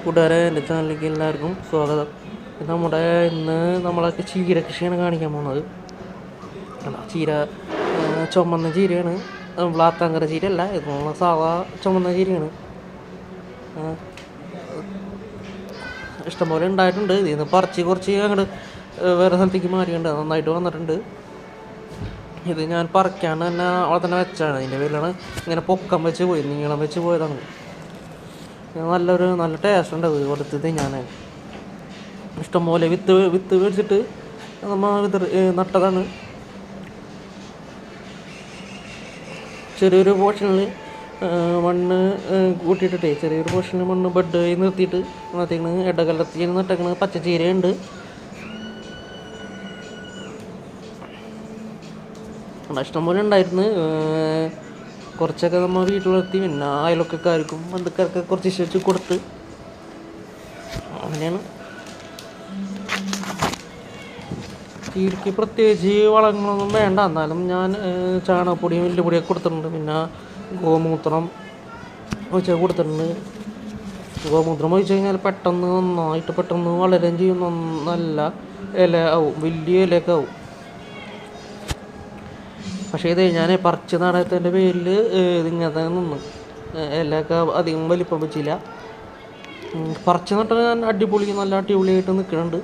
കൂട്ടുകാരെ, എൻ്റെ ചാനലിലേക്ക് എല്ലാവർക്കും സ്വാഗതം. നമ്മുടെ ഇന്ന് നമ്മളൊക്കെ ചീര കൃഷിയാണ് കാണിക്കാൻ പോകുന്നത്. ചീര ചുമന്ന ചീരയാണ്, വ്ളാത്താങ്കര ചീരയല്ല, ഇത് നമ്മൾ സാധാ ചുമന്ന ചീരയാണ്. ഇഷ്ടംപോലെ ഉണ്ടായിട്ടുണ്ട്. ഇതിൽ നിന്ന് പറിച്ച് കുറച്ച് അങ്ങോട്ട് വേറെ സ്ഥലത്തേക്ക് മാറിയുണ്ട്, നന്നായിട്ട് വന്നിട്ടുണ്ട്. ഇത് ഞാൻ പറിക്കാണ്ട് തന്നെ അവിടെ തന്നെ വെച്ചാണ്. അതിൻ്റെ പേരിലാണ് ഇങ്ങനെ പൊക്കം വെച്ച് പോയി, നീളം വെച്ച് പോയതാണ്. നല്ല ടേസ്റ്റ് ഉണ്ട് അത് കൊടുത്തത്. ഞാൻ ഇഷ്ടംപോലെ വിത്ത് മേടിച്ചിട്ട് നമ്മൾ നട്ടതാണ്. ചെറിയൊരു പോർഷനിൽ മണ്ണ് കൂട്ടിയിട്ടിട്ടേ ചെറിയൊരു പോർഷനിൽ മണ്ണ് ബെഡ് നിർത്തിയിട്ട് അതിന് ഇടകലത്തിൽ നട്ടേക്കണ പച്ചച്ചീരയുണ്ട്. ഇഷ്ടംപോലെ ഉണ്ടായിരുന്നു. കുറച്ചൊക്കെ നമ്മൾ വീട്ടിൽ വളർത്തി, പിന്നെ അയൽവക്കക്കാർക്കും ബന്ധുക്കാർക്കൊക്കെ കുറച്ച് ഇഷ്ടം കൊടുത്ത് അങ്ങനെയാണ്. ചീരയ്ക്ക് പ്രത്യേകിച്ച് വളങ്ങളൊന്നും വേണ്ട, എന്നാലും ഞാൻ ചാണകപ്പൊടിയും എല്ലുപൊടിയൊക്കെ കൊടുത്തിട്ടുണ്ട്. പിന്നെ ഗോമൂത്രം ഒഴിച്ച് കൊടുത്തിട്ടുണ്ട്. ഗോമൂത്രം ഒഴിച്ച് കഴിഞ്ഞാൽ പെട്ടെന്ന് വളരുകയും ചെയ്യും. നല്ല ഇല ആവും, വലിയ ഇലയൊക്കെ ആവും. പക്ഷേ ഇത് ഞാൻ പറിച്ച് നടത്തിൻ്റെ പേരിൽ ഇതിങ്ങനെ നിന്ന് ഇലയൊക്കെ അധികം വലിപ്പം വെച്ചില്ല. പറിച്ച് നട്ടാൽ ഞാൻ നല്ല അടിപൊളിയായിട്ട് നിൽക്കുന്നുണ്ട്.